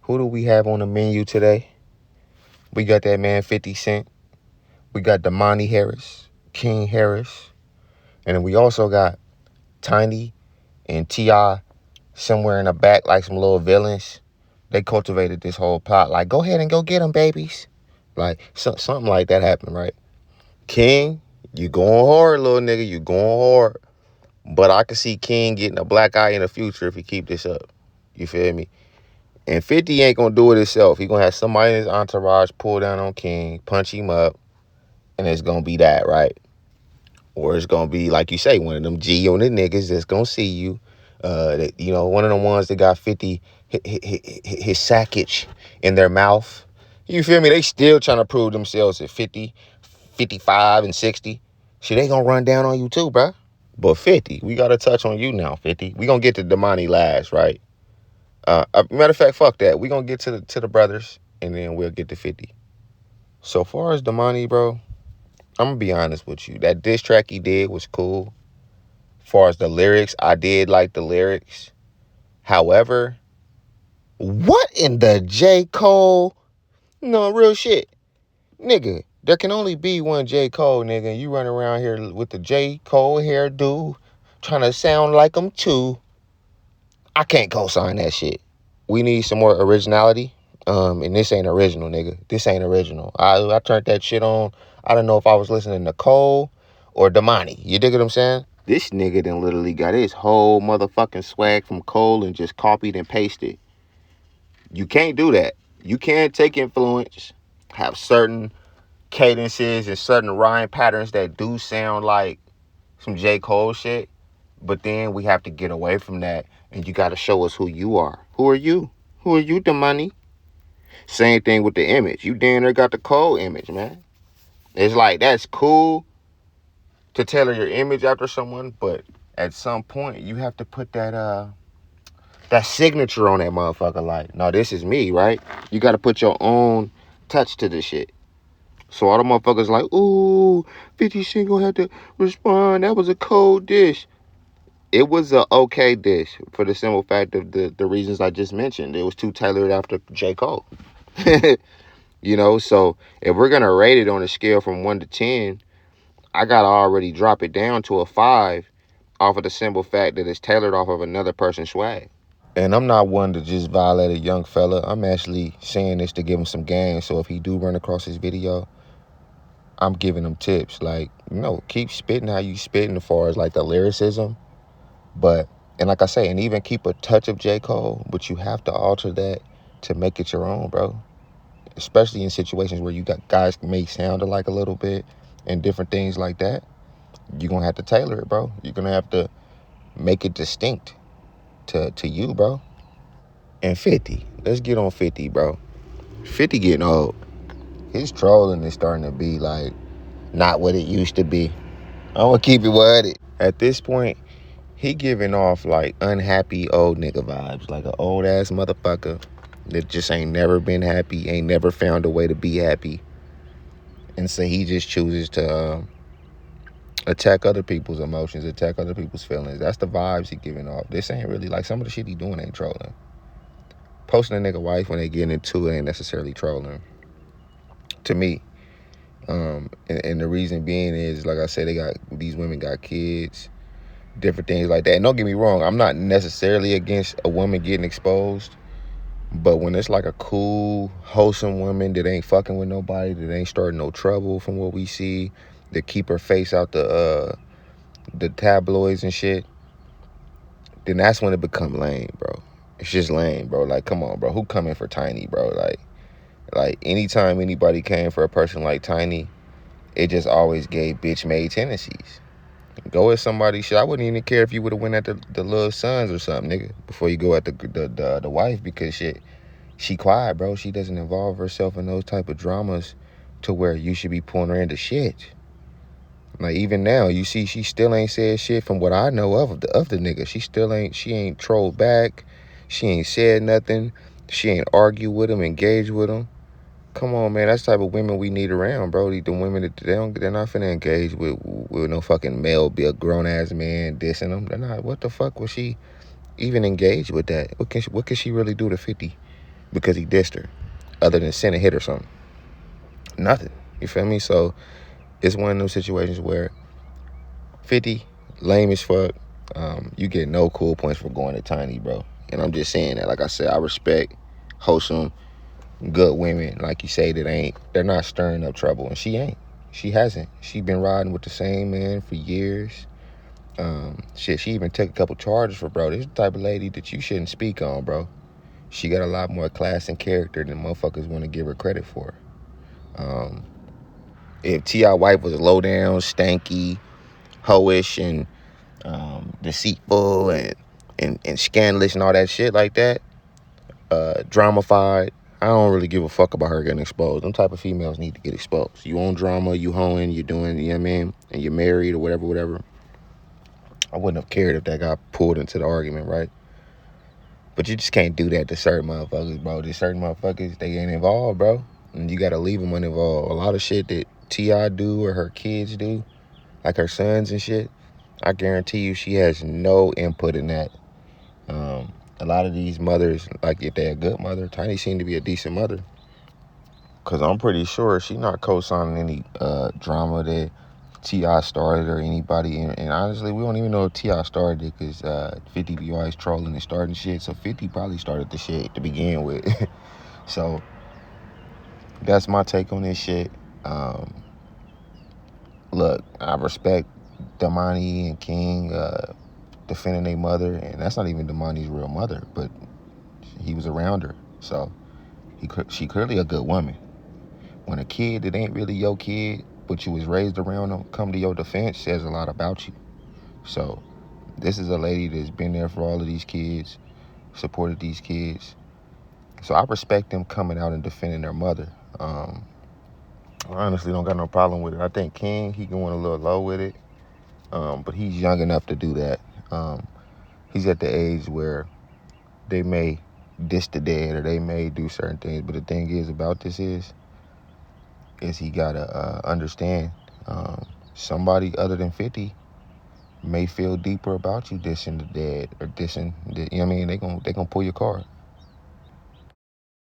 Who do we have on the menu today? We got that man 50 Cent. We got Domani Harris, King Harris. And then we also got Tiny and T.I. somewhere in the back like some little villains. They cultivated this whole plot. Like, go ahead and go get them, babies. Like, something like that happened, right? King, you going hard, little nigga. You going hard. But I can see King getting a black eye in the future if he keep this up. You feel me? And 50 ain't going to do it himself. He going to have somebody in his entourage pull down on King, punch him up, and it's going to be that, right? Or it's going to be, like you say, one of them G-unit niggas that's going to see you. One of the ones that got 50 his sackage in their mouth. You feel me? They still trying to prove themselves at 50, 55, and 60. Shit, they going to run down on you too, bruh. But 50, we got to touch on you now, 50. We going to get to Domani last, right? Matter of fact, fuck that. We going to get to the brothers, and then we'll get to 50. So far as Domani, bro, I'm going to be honest with you. That diss track he did was cool. As far as the lyrics, I did like the lyrics. However, what in the J. Cole? No, real shit. Nigga, there can only be one J. Cole, nigga. You run around here with the J. Cole hairdo, trying to sound like him too. I can't co-sign that shit. We need some more originality. And this ain't original, nigga. This ain't original. I turned that shit on. I don't know if I was listening to Cole or Domani. You dig what I'm saying? This nigga done literally got his whole motherfucking swag from Cole and just copied and pasted. You can't do that. You can't take influence, have certain cadences and certain rhyme patterns that do sound like some J. Cole shit, but then we have to get away from that, and you got to show us who you are. Who are you? Who are you, Domani? Same thing with the image. You damn near got the Cole image, man. It's like, that's cool to tailor your image after someone, but at some point, you have to put that signature on that motherfucker. Like, no, this is me, right? You got to put your own touch to this shit. So all the motherfuckers like, ooh, 50 Cent gonna have to respond. That was a cold dish. It was a okay dish for the simple fact of the reasons I just mentioned. It was too tailored after J. Cole. So if we're gonna rate it on a scale from 1 to 10, I gotta already drop it down to a 5 off of the simple fact that it's tailored off of another person's swag. And I'm not one to just violate a young fella. I'm actually saying this to give him some game. So if he do run across his video, I'm giving him tips. Like, keep spitting how you spitting as far as like the lyricism. But, and like I say, and even keep a touch of J. Cole, but you have to alter that to make it your own, bro. Especially in situations where you got guys may sound alike a little bit and different things like that. You're going to have to tailor it, bro. You're going to have to make it distinct to you, bro. And 50. Let's get on 50, bro. 50 getting old. His trolling is starting to be like not what it used to be. I'm going to keep it what it. At this point, he giving off like unhappy old nigga vibes. Like an old ass motherfucker that just ain't never been happy, ain't never found a way to be happy. And so he just chooses to attack other people's emotions, attack other people's feelings. That's the vibes he giving off. This ain't really, like, some of the shit he doing ain't trolling. Posting a nigga wife when they getting into it ain't necessarily trolling. To me. And the reason being is, like I said, these women got kids, different things like that. And don't get me wrong, I'm not necessarily against a woman getting exposed. But when it's like a cool, wholesome woman that ain't fucking with nobody, that ain't starting no trouble from what we see, that keep her face out the tabloids and shit, then that's when it become lame, bro. It's just lame, bro. Like, come on, bro. Who coming for Tiny, bro? Like anytime anybody came for a person like Tiny, it just always gave bitch-made tendencies. Go at somebody, shit. I wouldn't even care if you would have went at the little sons or something, nigga, before you go at the wife, because shit, she quiet, bro. She doesn't involve herself in those type of dramas to where you should be pulling her into shit. Like, even now, you see, she still ain't said shit from what I know of the nigga. She ain't trolled back. She ain't said nothing. She ain't argued with him, engaged with him. Come on, man. That's the type of women we need around, bro. The women that they're not finna engage with no fucking male, be a grown-ass man dissing them. They're not. What the fuck was she even engaged with that? What can she really do to 50 because he dissed her, other than send a hit or something. Nothing. You feel me? So it's one of those situations where 50, lame as fuck. You get no cool points for going to Tiny, bro. And I'm just saying that. Like I said, I respect wholesome, good women, like you say, they're not stirring up trouble. And she ain't. She hasn't. She been riding with the same man for years. Shit, she even took a couple charges for bro. This is the type of lady that you shouldn't speak on, bro. She got a lot more class and character than motherfuckers want to give her credit for. If T.I. wife was low down, stanky, hoish, and deceitful, and scandalous and all that shit like that, dramified, I don't really give a fuck about her getting exposed. Them type of females need to get exposed. You own drama, you hoeing, you doing, you know what I mean? And you're married or whatever. I wouldn't have cared if that got pulled into the argument, right? But you just can't do that to certain motherfuckers, bro. There's certain motherfuckers, they ain't involved, bro. And you gotta leave them uninvolved. A lot of shit that T.I. do or her kids do, like her sons and shit, I guarantee you she has no input in that. A lot of these mothers, like if they're a good mother, Tiny seemed to be a decent mother. Because I'm pretty sure she's not co-signing any drama that T.I. started or anybody. And honestly, we don't even know if T.I. started it because 50 be always trolling and starting shit. So 50 probably started the shit to begin with. So that's my take on this shit. Look, I respect Domani and King defending their mother. And that's not even Domani's real mother, but he was around her. So she clearly a good woman. When a kid that ain't really your kid, but you was raised around them, come to your defense, says a lot about you. So this is a lady that's been there for all of these kids, supported these kids. So I respect them coming out and defending their mother. I honestly don't got no problem with it. I think King, he going a little low with it, but he's young enough to do that. He's at the age where they may diss the dead or they may do certain things, but the thing is about this is he gotta understand somebody other than 50 may feel deeper about you dissing the dead or dissing the, you know what I mean? They gonna pull your card.